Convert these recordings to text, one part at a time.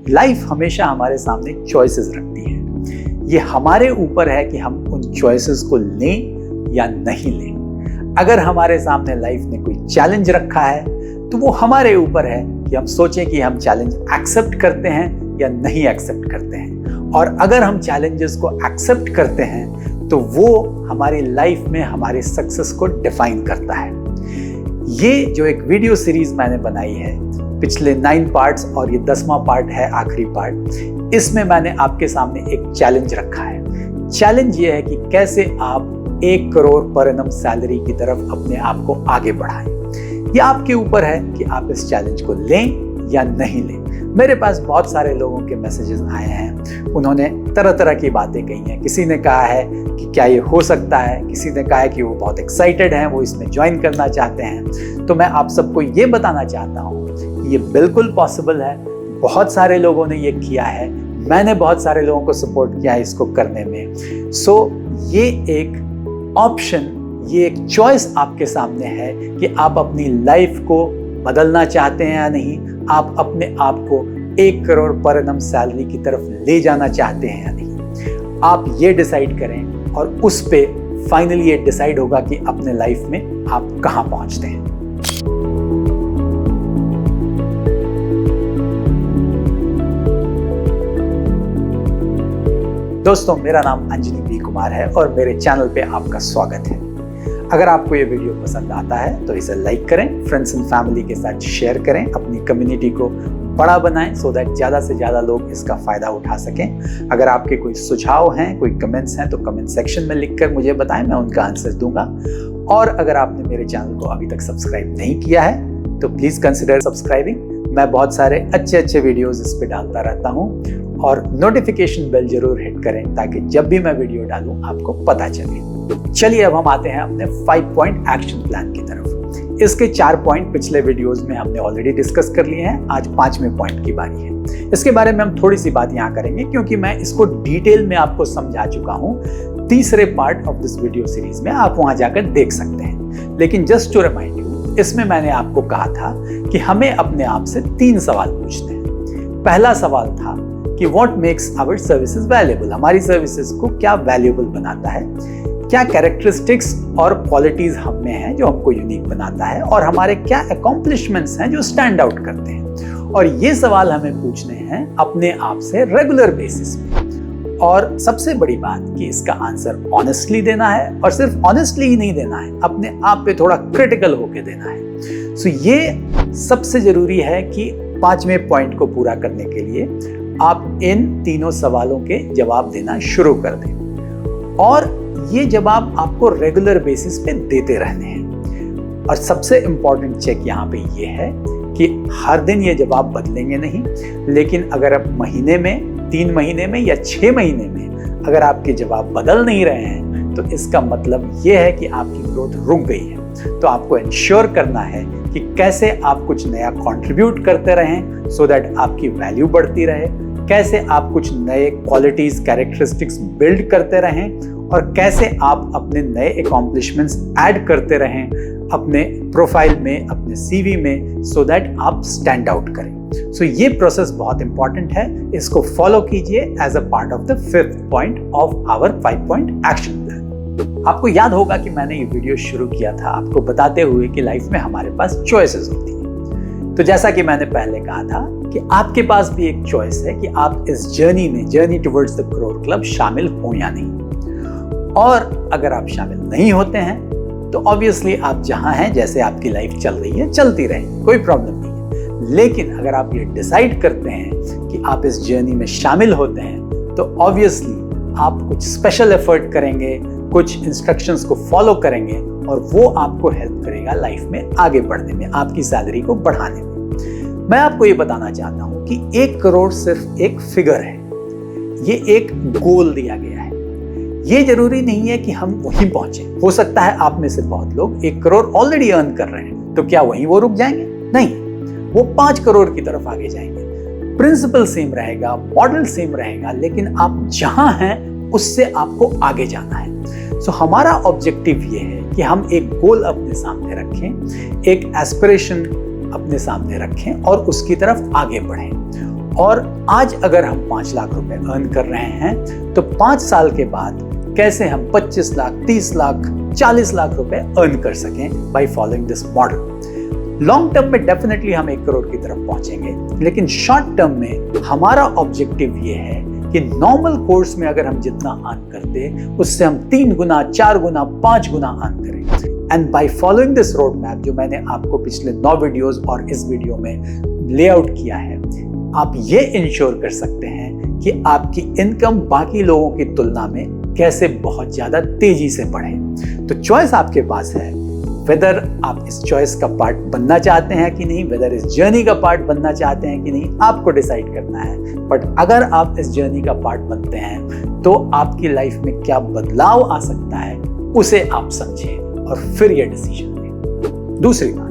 Life हमेशा हमारे सामने चॉइसेस रखती है। ये हमारे ऊपर है कि हम उन चॉइसेस को लें या नहीं लें। अगर हमारे सामने लाइफ ने कोई चैलेंज रखा है तो वो हमारे ऊपर है कि हम सोचें कि हम चैलेंज एक्सेप्ट करते हैं या नहीं एक्सेप्ट करते हैं। और अगर हम चैलेंजेस को एक्सेप्ट करते हैं तो वो हमारी लाइफ में हमारे सक्सेस को डिफाइन करता है। ये जो एक वीडियो सीरीज मैंने बनाई है, पिछले 9 पार्ट्स और ये 10वां पार्ट है, आखिरी पार्ट, इसमें मैंने आपके सामने एक चैलेंज रखा है। चैलेंज ये है कि कैसे आप 1 करोड़ पर एनम सैलरी की तरफ अपने आप को आगे बढ़ाएं। ये आपके ऊपर है कि आप इस चैलेंज को लें या नहीं लें। मेरे पास बहुत सारे लोगों के मैसेजेस आए हैं, उन्होंने तरह तरह की बातें कही हैं। किसी ने कहा है कि क्या ये हो सकता है, किसी ने कहा है कि वो बहुत एक्साइटेड हैं, वो इसमें ज्वाइन करना चाहते हैं। तो मैं आप सबको ये बताना चाहता हूँ कि ये बिल्कुल पॉसिबल है। बहुत सारे लोगों ने ये किया है, मैंने बहुत सारे लोगों को सपोर्ट किया है इसको करने में। ये एक ऑप्शन, ये एक चॉइस आपके सामने है कि आप अपनी लाइफ को बदलना चाहते हैं या नहीं, आप अपने आप को 1 करोड़ पर एनम सैलरी की तरफ ले जाना चाहते हैं या नहीं। आप ये डिसाइड करें और उस पे फाइनली ये डिसाइड होगा कि अपने लाइफ में आप कहां पहुंचते हैं। दोस्तों, मेरा नाम अंजनी बी कुमार है और मेरे चैनल पे आपका स्वागत है। अगर आपको ये वीडियो पसंद आता है तो इसे लाइक करें, फ्रेंड्स एंड फैमिली के साथ शेयर करें, अपनी कम्युनिटी को बड़ा बनाएं सो दैट ज़्यादा से ज़्यादा लोग इसका फ़ायदा उठा सकें। अगर आपके कोई सुझाव हैं, कोई कमेंट्स हैं तो कमेंट सेक्शन में लिखकर मुझे बताएं, मैं उनका आंसर दूंगा। और अगर आपने मेरे चैनल को अभी तक सब्सक्राइब नहीं किया है तो प्लीज़ कंसिडर सब्सक्राइबिंग। मैं बहुत सारे अच्छे व्यूज़ इस पर डालता रहता हूँ और नोटिफिकेशन बेल जरूर हिट करें ताकि जब भी मैं वीडियो डालूं आपको पता चले। चलिए अब हम आते हैं अपने 5 पॉइंट एक्शन प्लान की तरफ। इसके 4 पॉइंट पिछले वीडियोस में हमने ऑलरेडी डिस्कस कर लिए हैं, आज 5वें पॉइंट की बारी है। इसके बारे में हम थोड़ी सी बात यहाँ करेंगे क्योंकि मैं इसको डिटेल में आपको समझा चुका हूँ। तीसरे part of this video series में आप वहां जाकर देख सकते हैं। लेकिन जस्ट टू रिमाइंड यू, इसमें मैंने आपको कहा था कि हमें अपने आप से 3 सवाल पूछने हैं। पहला सवाल था कि what makes our services valuable, हमारी सर्विसेज को क्या वैल्यूएबल बनाता है, क्या कैरेक्टरिस्टिक्स और क्वालिटीज हम में हैं जो हमको यूनिक बनाता है, और हमारे क्या अकॉम्प्लिशमेंट्स हैं जो स्टैंड आउट करते हैं। और ये सवाल हमें पूछने हैं अपने आप से रेगुलर बेसिस पे। और सबसे बड़ी बात कि इसका आंसर ऑनेस्टली देना है, और सिर्फ ऑनेस्टली ही नहीं देना है, अपने आप पे थोड़ा क्रिटिकल होके देना है। सो ये सबसे जरूरी है कि 5वें पॉइंट को पूरा करने के लिए आप इन तीनों सवालों के जवाब देना शुरू कर दें और ये जवाब आपको रेगुलर बेसिस पे देते रहने हैं। और सबसे इंपॉर्टेंट चेक यहाँ पे ये है कि हर दिन ये जवाब बदलेंगे नहीं, लेकिन अगर आप महीने में, 3 महीने में या 6 महीने में अगर आपके जवाब बदल नहीं रहे हैं तो इसका मतलब ये है कि आपकी ग्रोथ रुक गई है। तो आपको इंश्योर करना है कि कैसे आप कुछ नया कंट्रीब्यूट करते रहें सो दैट आपकी वैल्यू बढ़ती रहे, कैसे आप कुछ नए क्वालिटीज, कैरेक्टरिस्टिक्स बिल्ड करते रहें, और कैसे आप अपने नए अकॉम्प्लिशमेंट्स ऐड करते रहें अपने प्रोफाइल में, अपने सीवी में, सो दैट आप स्टैंड आउट करें। सो ये प्रोसेस बहुत इंपॉर्टेंट है, इसको फॉलो कीजिए as a part of the 5th point of our 5 point action plan. आपको याद होगा कि मैंने ये वीडियो शुरू किया था आपको बताते हुए कि लाइफ में हमारे पास चॉइसेस होती हैं। तो जैसा कि मैंने पहले कहा था कि आपके पास भी एक चॉइस है कि आप इस journey towards the crore club शामिल हो या नहीं। और अगर आप शामिल नहीं होते हैं तो ऑब्वियसली आप जहां हैं, जैसे आपकी लाइफ चल रही है, चलती रहे, कोई प्रॉब्लम नहीं है। लेकिन अगर आप ये डिसाइड करते हैं कि आप इस जर्नी में शामिल होते हैं तो ऑब्वियसली आप कुछ स्पेशल एफर्ट करेंगे, कुछ इंस्ट्रक्शंस को फॉलो करेंगे और वो आपको हेल्प करेगा लाइफ में आगे बढ़ने में, आपकी सैलरी को बढ़ाने में। मैं आपको ये बताना चाहता हूं कि 1 करोड़ सिर्फ एक फिगर है, ये एक गोल दिया गया है। ये जरूरी नहीं है कि हम वहीं पहुंचे। हो सकता है आप में से बहुत लोग 1 करोड़ ऑलरेडी अर्न कर रहे हैं, तो क्या वहीं वो रुक जाएंगे? नहीं, वो 5 करोड़ की तरफ आगे जाएंगे। प्रिंसिपल सेम रहेगा, मॉडल सेम रहेगा, लेकिन आप जहां हैं उससे आपको आगे जाना है। सो हमारा ऑब्जेक्टिव ये है कि हम एक गोल अपने सामने रखें, एक एस्पिरेशन अपने सामने रखें और उसकी तरफ आगे बढ़ें। और आज अगर हम 5 लाख रुपए अर्न कर रहे हैं तो 5 साल के बाद कैसे हम 25 लाख, 30 लाख, 40 लाख रुपए अर्न कर सकें by following this model. Long term में डेफिनेटली हम 1 करोड़ की तरफ पहुंचेंगे, लेकिन शॉर्ट टर्म में हमारा ऑब्जेक्टिव ये है कि नॉर्मल कोर्स में अगर हम जितना अर्न करते उससे हम 3 गुना, 4 गुना, 5 गुना अर्न करें। And by following this road map जो मैंने आपको पिछले 9 वीडियोस और इस वीडियो में लेआउट किया है, आप ये इंश्योर कर सकते हैं कि आपकी इनकम बाकी लोगों की तुलना में कैसे बहुत ज्यादा तेजी से बढ़े। तो चॉइस आपके पास है, वेदर आप इस चॉइस का पार्ट बनना चाहते हैं कि नहीं, वेदर इस जर्नी का पार्ट बनना चाहते हैं कि नहीं, आपको डिसाइड करना है। बट अगर आप इस जर्नी का पार्ट बनते हैं तो आपकी लाइफ में क्या बदलाव आ सकता है उसे आप समझें और फिर ये डिसीजन लें। दूसरी बात,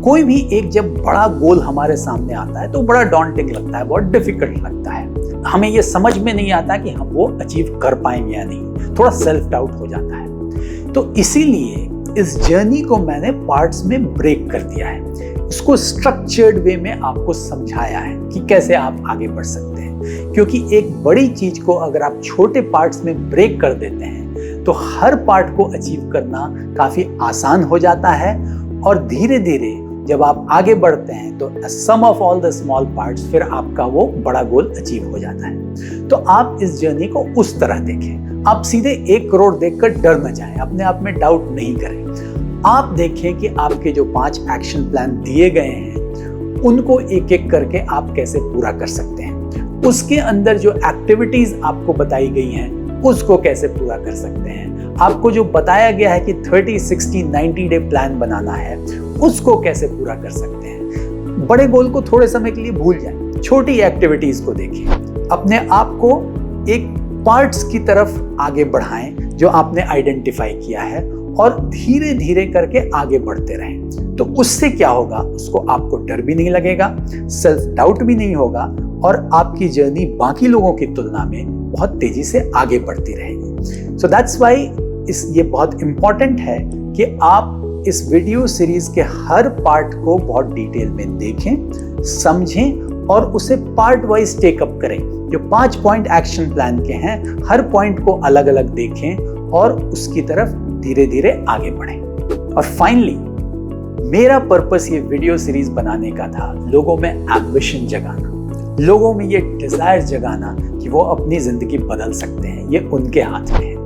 कोई भी एक जब बड़ा गोल हमारे सामने आता है तो बड़ा डॉन्टिंग लगता है, बहुत डिफिकल्ट लगता है, हमें ये समझ में नहीं आता कि हम वो अचीव कर पाएंगे या नहीं, थोड़ा सेल्फ डाउट हो जाता है। तो इसीलिए इस जर्नी को मैंने पार्ट्स में ब्रेक कर दिया है, उसको स्ट्रक्चर्ड वे में आपको समझाया है कि कैसे आप आगे बढ़ सकते हैं। क्योंकि एक बड़ी चीज को अगर आप छोटे पार्ट्स में ब्रेक कर देते हैं तो हर पार्ट को अचीव करना काफी आसान हो जाता है, और धीरे धीरे जब आप आगे बढ़ते हैं तो sum of all the small parts, फिर आपका वो बड़ा गोल अचीव हो जाता है। तो आप इस जर्नी को उस तरह देखें, आप सीधे 1 करोड़ देखकर डर न जाएं, अपने आप में डाउट नहीं करें। आप देखें कि आपके जो 5 एक्शन प्लान दिए गए हैं उनको एक एक करके आप कैसे पूरा कर सकते हैं, उसके अंदर जो एक्टिविटीज आपको बताई गई हैं उसको कैसे पूरा कर सकते हैं। आपको जो बताया गया है कि 30, 60, 90 डे प्लान बनाना है उसको कैसे पूरा कर सकते हैं। बड़े गोल को थोड़े समय के लिए भूल जाएं, छोटी एक्टिविटीज को देखें, अपने आप को एक पार्ट्स की तरफ आगे बढ़ाएं जो आपने आइडेंटिफाई किया है, और धीरे धीरे करके आगे बढ़ते रहें। तो उससे क्या होगा, उसको आपको डर भी नहीं लगेगा, सेल्फ डाउट भी नहीं होगा, और आपकी जर्नी बाकी लोगों की तुलना में बहुत तेजी से आगे बढ़ती रहेगी। सो दैट्स व्हाई ये बहुत इंपॉर्टेंट है कि आप इस वीडियो सीरीज के हर पार्ट को बहुत डिटेल में देखें, समझें और उसे पार्ट वाइज टेकअप करें। जो 5 पॉइंट एक्शन प्लान के हैं, हर पॉइंट को अलग अलग देखें और उसकी तरफ धीरे धीरे आगे बढ़ें। और फाइनली, मेरा पर्पस ये वीडियो सीरीज बनाने का था लोगों में एम्बिशन जगाना, लोगों में ये डिजायर जगाना कि वो अपनी जिंदगी बदल सकते हैं, ये उनके हाथ में है।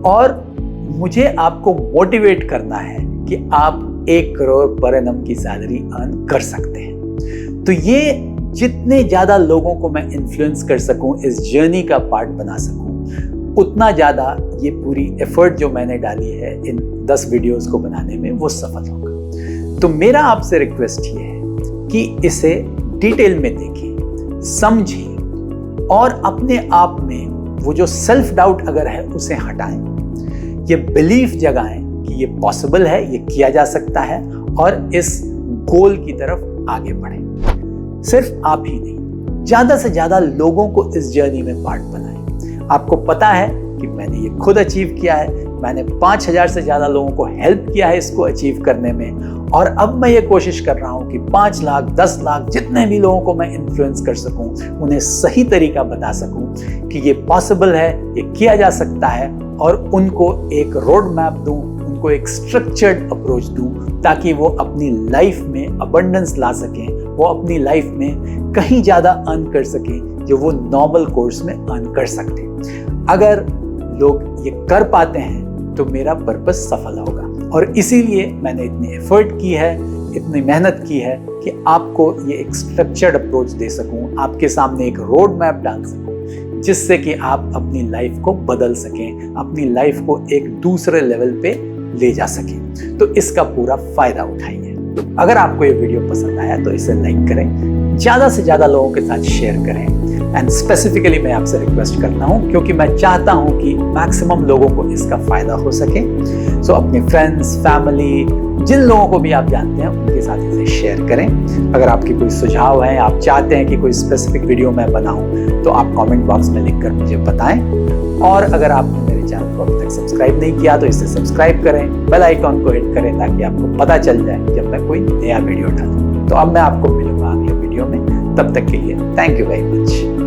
और मुझे आपको मोटिवेट करना है कि आप 1 करोड़ पर एनम की सैलरी अर्न कर सकते हैं। तो ये जितने ज्यादा लोगों को मैं इन्फ्लुएंस कर सकूं, इस जर्नी का पार्ट बना सकूं, उतना ज्यादा ये पूरी एफर्ट जो मैंने डाली है इन 10 वीडियोस को बनाने में वो सफल होगा। तो मेरा आपसे रिक्वेस्ट ये है कि इसे डिटेल में देखें, समझें और अपने आप में वो जो सेल्फ डाउट अगर है उसे हटाएं, ये बिलीफ जगाएं कि ये पॉसिबल है, ये किया जा सकता है, और इस गोल की तरफ आगे बढ़ें। सिर्फ आप ही नहीं, ज्यादा से ज्यादा लोगों को इस जर्नी में पार्ट बनाएं। आपको पता है कि मैंने ये खुद अचीव किया है, मैंने 5000 से ज्यादा लोगों को हेल्प किया है इसको अचीव करने में, और अब मैं ये कोशिश कर रहा हूं कि 5 लाख, 10 लाख जितने भी लोगों को मैं इन्फ्लुएंस कर सकूं, उन्हें सही तरीका बता सकूं कि ये पॉसिबल है, ये किया जा सकता है, और उनको एक रोड मैप दूं, उनको एक स्ट्रक्चर्ड अप्रोच दूं, ताकि वो अपनी लाइफ में अबंडेंस ला सकें, वो अपनी लाइफ में कहीं ज्यादा अर्न कर सकें जो वो नॉर्मल कोर्स में अर्न कर सकते हैं। अगर लोग ये कर पाते हैं तो मेरा पर्पस सफल होगा, और इसीलिए मैंने इतनी एफर्ट की है, इतनी मेहनत की है कि आपको ये एक स्ट्रक्चर्ड अप्रोच दे सकूं, आपके सामने एक रोड मैप डाल सकूं, जिससे कि आप अपनी लाइफ को बदल सकें, अपनी लाइफ को एक दूसरे लेवल पे ले जा सकें। तो इसका पूरा फायदा उठाइए। अगर आपको ये वीडियो पसंद आया तो इसे लाइक करें, ज्यादा से ज्यादा लोगों के साथ शेयर करें, एंड स्पेसिफिकली मैं आपसे रिक्वेस्ट करता हूं क्योंकि मैं चाहता हूं कि मैक्सिमम लोगों को इसका फायदा हो सके। सो अपने फ्रेंड्स, फैमिली, जिन लोगों को भी आप जानते हैं उनके साथ इसे शेयर करें। अगर आपकी कोई सुझाव है, आप चाहते हैं कि कोई स्पेसिफिक वीडियो मैं बनाऊं, तो आप कमेंट बॉक्स में लिखकर मुझे बताएं। और अगर आपने मेरे चैनल को अभी तक सब्सक्राइब नहीं किया तो इसे सब्सक्राइब करें, बेल आइकॉन को हिट करें ताकि आपको पता चल जाए जब मैं कोई नया वीडियो डालूं। तो अब मैं आपको मिलूंगा अगले वीडियो में। तब तक के लिए थैंक यू वेरी मच।